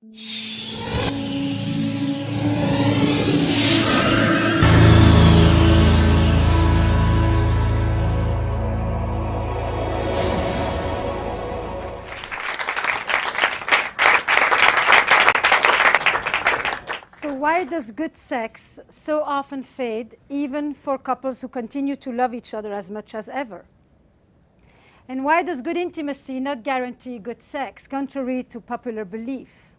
So why does good sex so often fade, even for couples who continue to love each other as much as ever? And why does good intimacy not guarantee good sex, contrary to popular belief?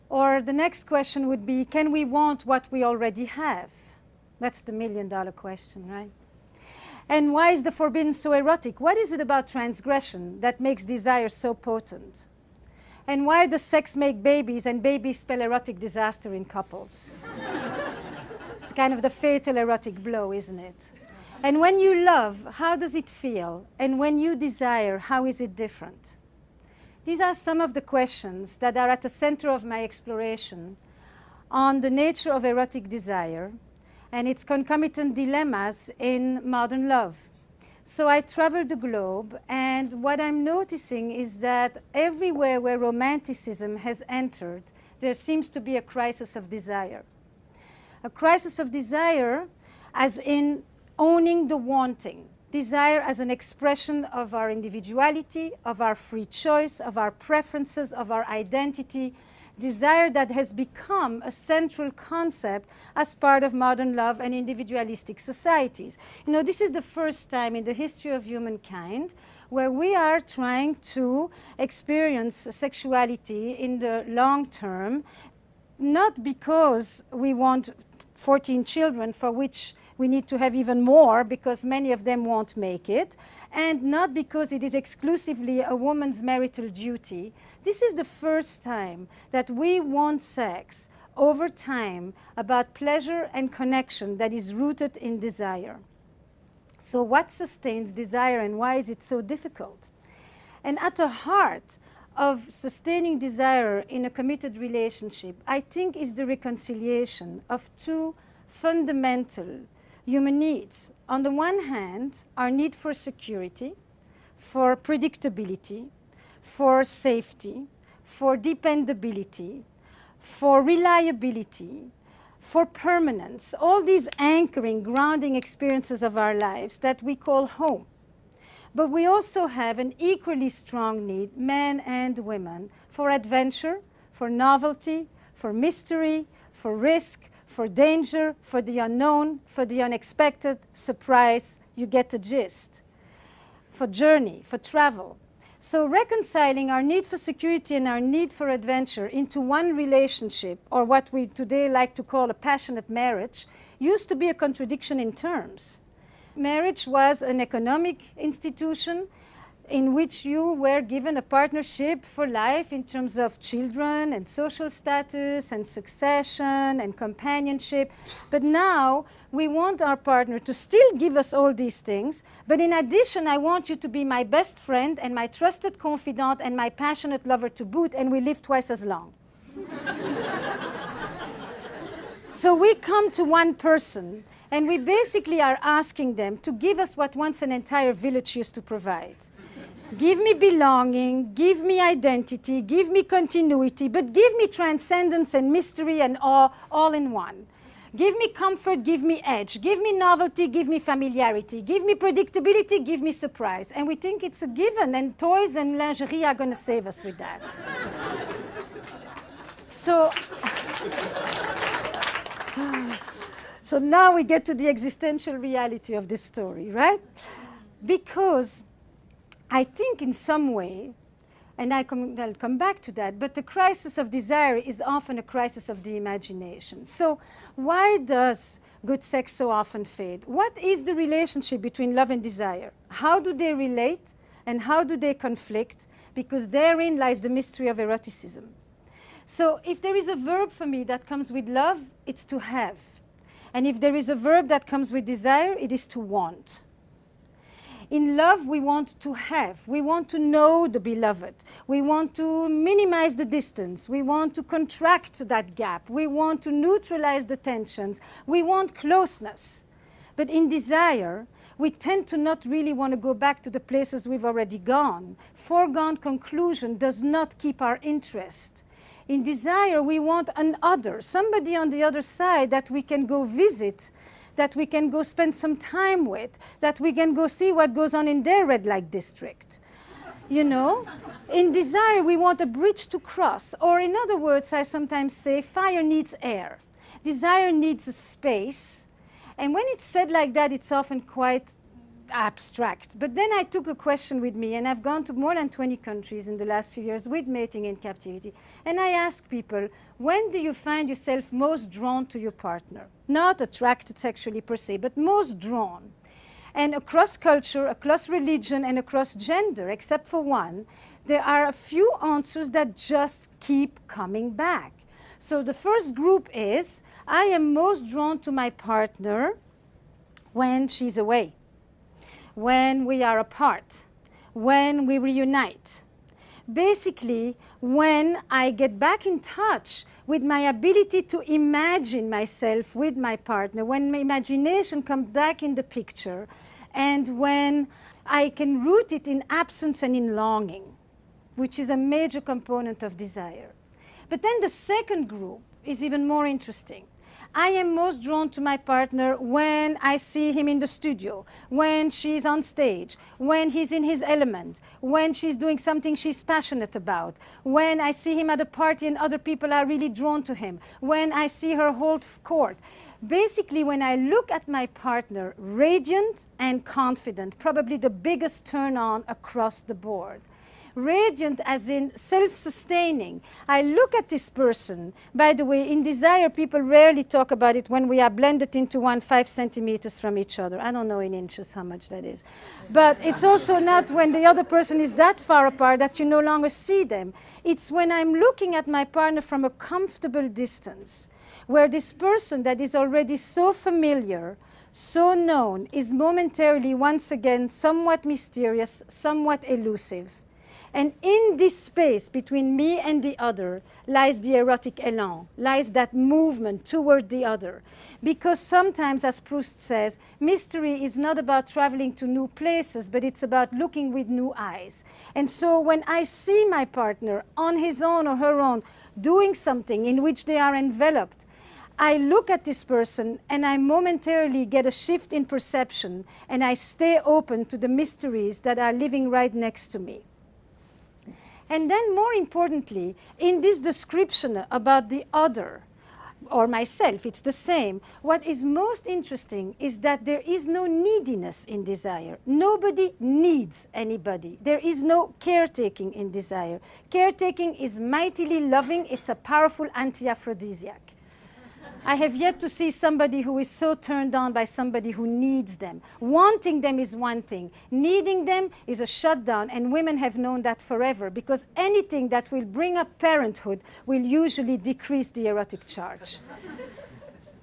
Or the next question would be, can we want what we already have? That's the million-dollar question, right? And why is the forbidden so erotic? What is it about transgression that makes desire so potent? And why does sex make babies and babies spell erotic disaster in couples? It's kind of the fatal erotic blow, isn't it? And when you love, how does it feel? And when you desire, how is it different? These are some of the questions that are at the center of my exploration on the nature of erotic desire and its concomitant dilemmas in modern love. So I traveled the globe, and what I'm noticing is that everywhere where romanticism has entered, there seems to be a crisis of desire. A crisis of desire as in owning the wanting. Desire as an expression of our individuality, of our free choice, of our preferences, of our identity. Desire that has become a central concept as part of modern love and individualistic societies. You know, this is the first time in the history of humankind where we are trying to experience sexuality in the long term, not because we want 14 children for which we need to have even more because many of them won't make it, and not because it is exclusively a woman's marital duty. This is the first time that we want sex over time about pleasure and connection that is rooted in desire. So what sustains desire and why is it so difficult? And at the heart of sustaining desire in a committed relationship, I think, is the reconciliation of two fundamental human needs. On the one hand, our need for security, for predictability, for safety, for dependability, for reliability, for permanence, all these anchoring, grounding experiences of our lives that we call home. But we also have an equally strong need, men and women, for adventure, for novelty, for mystery, for risk, for danger, for the unknown, for the unexpected, surprise, you get the gist, for journey, for travel. So reconciling our need for security and our need for adventure into one relationship, or what we today like to call a passionate marriage, used to be a contradiction in terms. Marriage was an economic institution in which you were given a partnership for life in terms of children and social status and succession and companionship. But now we want our partner to still give us all these things, but in addition, I want you to be my best friend and my trusted confidant and my passionate lover to boot, and we live twice as long. So we come to one person, and we basically are asking them to give us what once an entire village used to provide. Give me belonging, give me identity, give me continuity, but give me transcendence and mystery and awe all in one. Give me comfort, give me edge, give me novelty, give me familiarity, give me predictability, give me surprise. And we think it's a given, and toys and lingerie are going to save us with that. So now we get to the existential reality of this story, right? Because I think in some way, and I'll come back to that, but the crisis of desire is often a crisis of the imagination. So why does good sex so often fade? What is the relationship between love and desire? How do they relate and how do they conflict? Because therein lies the mystery of eroticism. So if there is a verb for me that comes with love, it's to have. And if there is a verb that comes with desire, it is to want. In love, we want to have. We want to know the beloved. We want to minimize the distance. We want to contract that gap. We want to neutralize the tensions. We want closeness. But in desire, we tend to not really want to go back to the places we've already gone. Foregone conclusion does not keep our interest. In desire, we want an other, somebody on the other side that we can go visit, that we can go spend some time with, that we can go see what goes on in their red light district. You know, in desire, we want a bridge to cross. Or in other words, I sometimes say, fire needs air. Desire needs a space. And when it's said like that, it's often quite abstract. But then I took a question with me, and I've gone to more than 20 countries in the last few years with mating in captivity. And I ask people, when do you find yourself most drawn to your partner? Not attracted sexually per se, but most drawn. And across culture, across religion, and across gender, except for one, there are a few answers that just keep coming back. So the first group is, I am most drawn to my partner when she's away, when we are apart, when we reunite. Basically, when I get back in touch with my ability to imagine myself with my partner, when my imagination comes back in the picture, and when I can root it in absence and in longing, which is a major component of desire. But then the second group is even more interesting. I am most drawn to my partner when I see him in the studio, when she's on stage, when he's in his element, when she's doing something she's passionate about, when I see him at a party and other people are really drawn to him, when I see her hold court. Basically, when I look at my partner, radiant and confident, probably the biggest turn on across the board. Radiant as in self-sustaining. I look at this person. By the way, in desire, people rarely talk about it when we are blended into 5 centimeters from each other. I don't know in inches how much that is. But it's also not when the other person is that far apart that you no longer see them. It's when I'm looking at my partner from a comfortable distance, where this person that is already so familiar, so known, is momentarily once again somewhat mysterious, somewhat elusive. And in this space between me and the other lies the erotic élan, lies that movement toward the other. Because sometimes, as Proust says, mystery is not about traveling to new places, but it's about looking with new eyes. And so when I see my partner on his own or her own doing something in which they are enveloped, I look at this person and I momentarily get a shift in perception, and I stay open to the mysteries that are living right next to me. And then more importantly, in this description about the other, or myself, it's the same. What is most interesting is that there is no neediness in desire. Nobody needs anybody. There is no caretaking in desire. Caretaking is mightily loving. It's a powerful anti-aphrodisiac. I have yet to see somebody who is so turned on by somebody who needs them. Wanting them is one thing. Needing them is a shutdown, and women have known that forever, because anything that will bring up parenthood will usually decrease the erotic charge.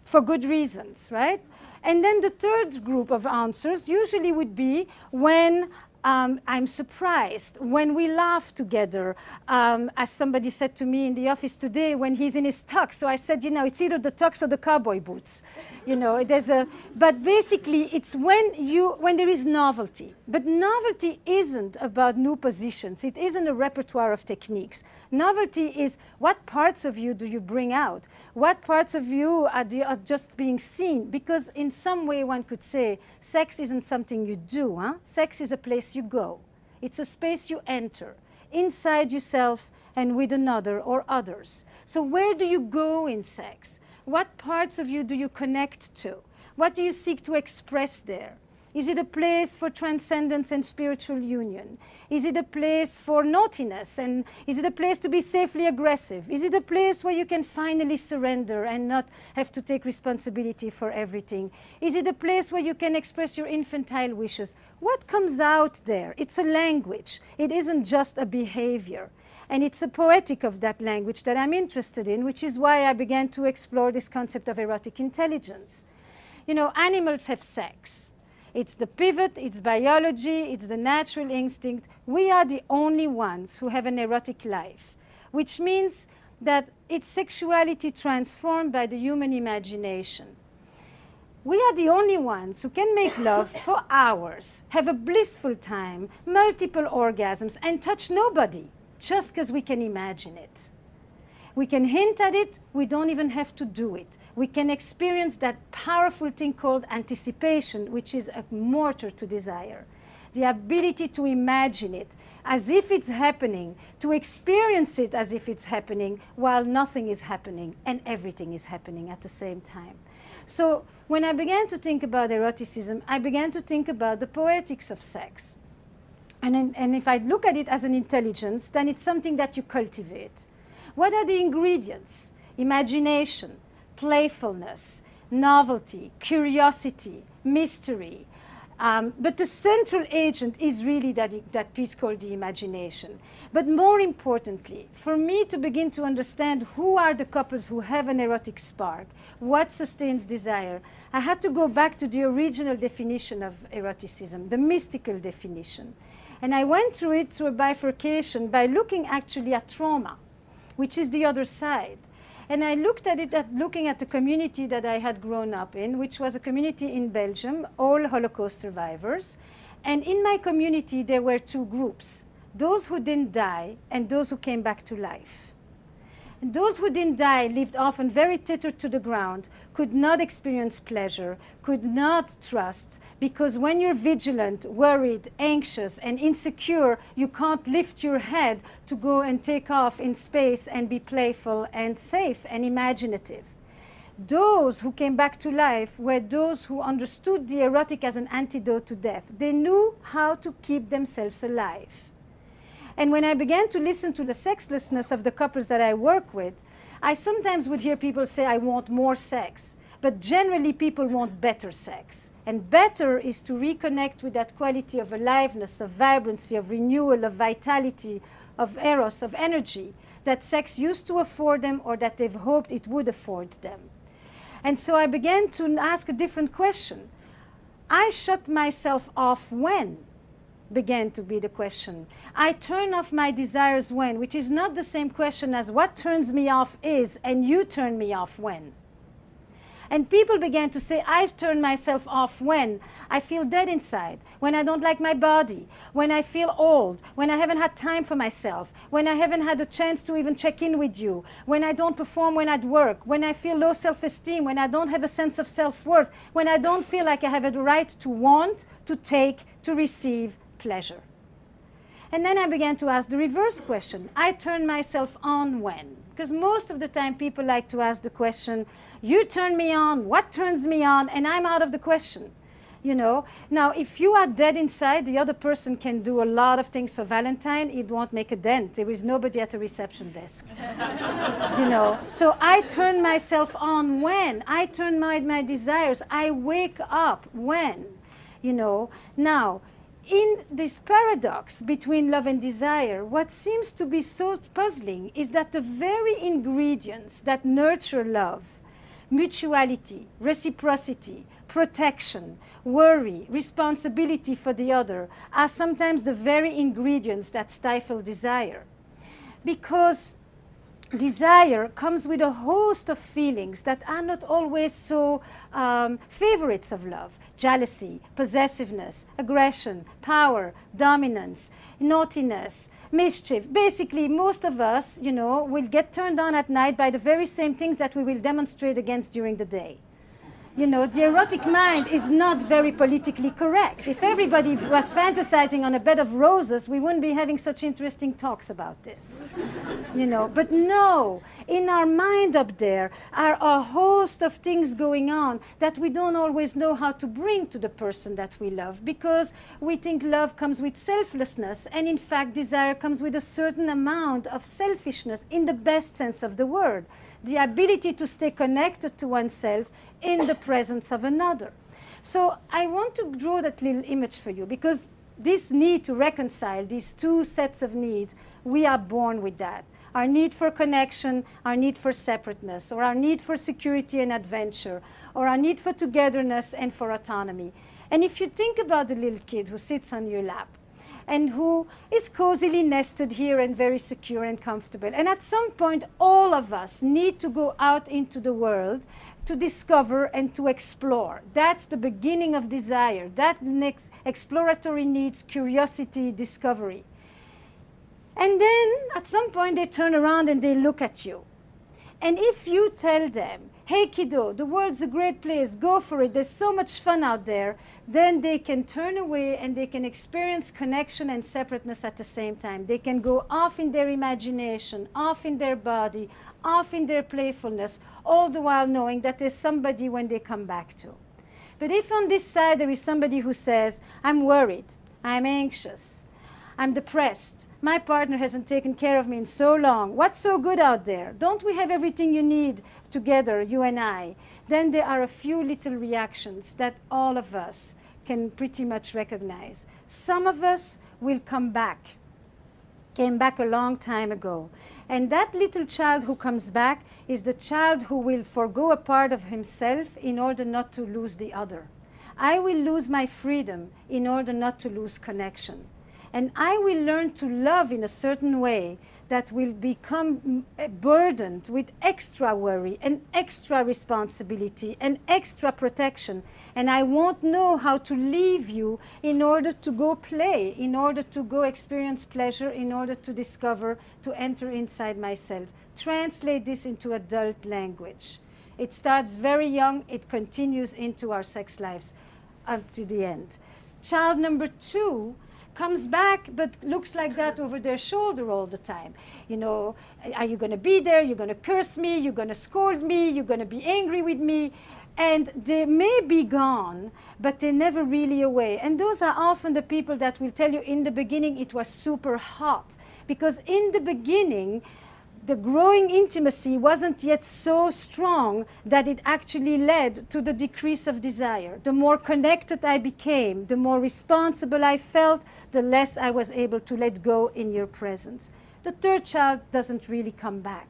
For good reasons, right? And then the third group of answers usually would be when I'm surprised, when we laugh together, as somebody said to me in the office today, when he's in his tux. So I said, you know, it's either the tux or the cowboy boots. You know, but basically it's when there is novelty. But novelty isn't about new positions. It isn't a repertoire of techniques. Novelty is, what parts of you do you bring out? What parts of you are just being seen? Because in some way one could say, sex isn't something you do, huh? Sex is a place you go. It's a space you enter, inside yourself and with another or others. So where do you go in sex? What parts of you do you connect to? What do you seek to express there? Is it a place for transcendence and spiritual union? Is it a place for naughtiness? And is it a place to be safely aggressive? Is it a place where you can finally surrender and not have to take responsibility for everything? Is it a place where you can express your infantile wishes? What comes out there? It's a language. It isn't just a behavior. And it's a poetic of that language that I'm interested in, which is why I began to explore this concept of erotic intelligence. You know, animals have sex. It's the pivot, it's biology, it's the natural instinct. We are the only ones who have an erotic life, which means that it's sexuality transformed by the human imagination. We are the only ones who can make love for hours, have a blissful time, multiple orgasms, and touch nobody, just because we can imagine it. We can hint at it, we don't even have to do it. We can experience that powerful thing called anticipation, which is a motor to desire. The ability to imagine it as if it's happening, to experience it as if it's happening, while nothing is happening and everything is happening at the same time. So when I began to think about eroticism, I began to think about the poetics of sex. And if I look at it as an intelligence, then it's something that you cultivate. What are the ingredients? Imagination, playfulness, novelty, curiosity, mystery. But the central agent is really that piece called the imagination. But more importantly, for me to begin to understand who are the couples who have an erotic spark, what sustains desire, I had to go back to the original definition of eroticism, the mystical definition. And I went through it through a bifurcation by looking actually at trauma, which is the other side. And I looked at it looking at the community that I had grown up in, which was a community in Belgium, all Holocaust survivors. And in my community, there were two groups, those who didn't die and those who came back to life. And those who didn't die lived often very tethered to the ground, could not experience pleasure, could not trust, because when you're vigilant, worried, anxious, and insecure, you can't lift your head to go and take off in space and be playful and safe and imaginative. Those who came back to life were those who understood the erotic as an antidote to death. They knew how to keep themselves alive. And when I began to listen to the sexlessness of the couples that I work with, I sometimes would hear people say, I want more sex. But generally, people want better sex. And better is to reconnect with that quality of aliveness, of vibrancy, of renewal, of vitality, of eros, of energy that sex used to afford them or that they've hoped it would afford them. And so I began to ask a different question. I shut myself off when? Began to be the question. I turn off my desires when, which is not the same question as what turns me off is, and you turn me off when. And people began to say, I turn myself off when I feel dead inside, when I don't like my body, when I feel old, when I haven't had time for myself, when I haven't had a chance to even check in with you, when I don't perform when at work, when I feel low self-esteem, when I don't have a sense of self-worth, when I don't feel like I have the right to want, to take, to receive pleasure. And then I began to ask the reverse question. I turn myself on when? Because most of the time people like to ask the question, you turn me on, what turns me on? And I'm out of the question. You know? Now, if you are dead inside, the other person can do a lot of things for Valentine. It won't make a dent. There is nobody at the reception desk. You know? So I turn myself on when? I turn my desires. I wake up when? You know? Now, in this paradox between love and desire, what seems to be so puzzling is that the very ingredients that nurture love, mutuality, reciprocity, protection, worry, responsibility for the other, are sometimes the very ingredients that stifle desire. Because desire comes with a host of feelings that are not always so favorites of love. Jealousy, possessiveness, aggression, power, dominance, naughtiness, mischief. Basically, most of us, you know, will get turned on at night by the very same things that we will demonstrate against during the day. You know, the erotic mind is not very politically correct. If everybody was fantasizing on a bed of roses, we wouldn't be having such interesting talks about this. You know, but no, in our mind up there are a host of things going on that we don't always know how to bring to the person that we love, because we think love comes with selflessness, and in fact desire comes with a certain amount of selfishness in the best sense of the word. The ability to stay connected to oneself in the presence of another. So I want to draw that little image for you, because this need to reconcile these two sets of needs, we are born with that. Our need for connection, our need for separateness, or our need for security and adventure, or our need for togetherness and for autonomy. And if you think about the little kid who sits on your lap, and who is cozily nested here and very secure and comfortable. And at some point, all of us need to go out into the world to discover and to explore. That's the beginning of desire. That next exploratory needs curiosity, discovery. And then at some point they turn around and they look at you. And if you tell them, hey kiddo, the world's a great place, go for it, there's so much fun out there, then they can turn away and they can experience connection and separateness at the same time. They can go off in their imagination, off in their body, off in their playfulness, all the while knowing that there's somebody when they come back to. But if on this side there is somebody who says, I'm worried, I'm anxious, I'm depressed, my partner hasn't taken care of me in so long, what's so good out there? Don't we have everything you need together, you and I? Then there are a few little reactions that all of us can pretty much recognize. Some of us will come back, came back a long time ago. And that little child who comes back is the child who will forgo a part of himself in order not to lose the other. I will lose my freedom in order not to lose connection. And I will learn to love in a certain way that will become burdened with extra worry and extra responsibility and extra protection. And I won't know how to leave you in order to go play, in order to go experience pleasure, in order to discover, to enter inside myself. Translate this into adult language. It starts very young, it continues into our sex lives up to the end. Child number 2 comes back but looks like that over their shoulder all the time. You know, are you going to be there? You're going to curse me? You're going to scold me? You're going to be angry with me? And they may be gone, but they're never really away. And those are often the people that will tell you in the beginning it was super hot. Because in the beginning, the growing intimacy wasn't yet so strong that it actually led to the decrease of desire. The more connected I became, the more responsible I felt, the less I was able to let go in your presence. The third child doesn't really come back.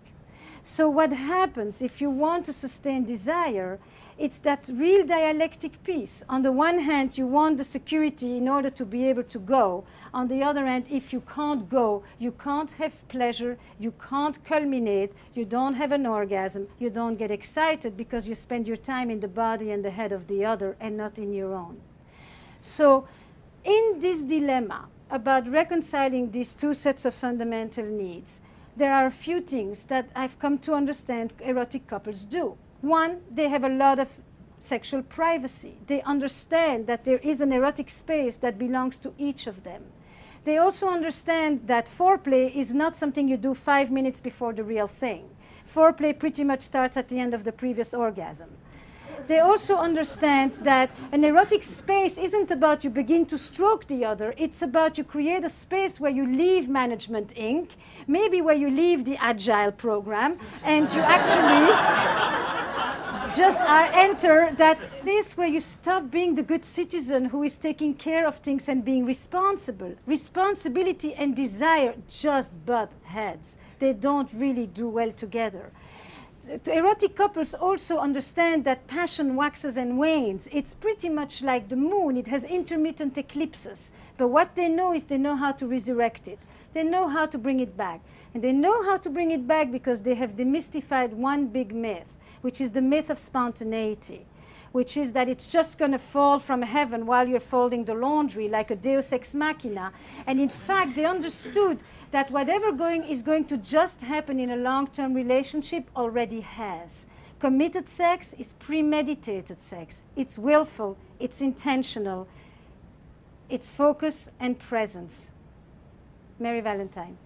So what happens if you want to sustain desire, it's that real dialectic piece. On the one hand, you want the security in order to be able to go. On the other hand, if you can't go, you can't have pleasure, you can't culminate, you don't have an orgasm, you don't get excited because you spend your time in the body and the head of the other and not in your own. So in this dilemma about reconciling these two sets of fundamental needs, there are a few things that I've come to understand erotic couples do. One, they have a lot of sexual privacy. They understand that there is an erotic space that belongs to each of them. They also understand that foreplay is not something you do 5 minutes before the real thing. Foreplay pretty much starts at the end of the previous orgasm. They also understand that an erotic space isn't about you begin to stroke the other, it's about you create a space where you leave Management Inc., maybe where you leave the Agile program, and you actually just enter that place where you stop being the good citizen who is taking care of things and being responsible. Responsibility and desire just butt heads. They don't really do well together. Erotic couples also understand that passion waxes and wanes. It's pretty much like the moon. It has intermittent eclipses. But what they know is they know how to resurrect it. They know how to bring it back. And they know how to bring it back because they have demystified one big myth, which is the myth of spontaneity, which is that it's just going to fall from heaven while you're folding the laundry like a deus ex machina. And in fact, they understood that whatever is going to just happen in a long-term relationship already has. Committed sex is premeditated sex. It's willful, it's intentional, it's focus and presence. Merry Valentine.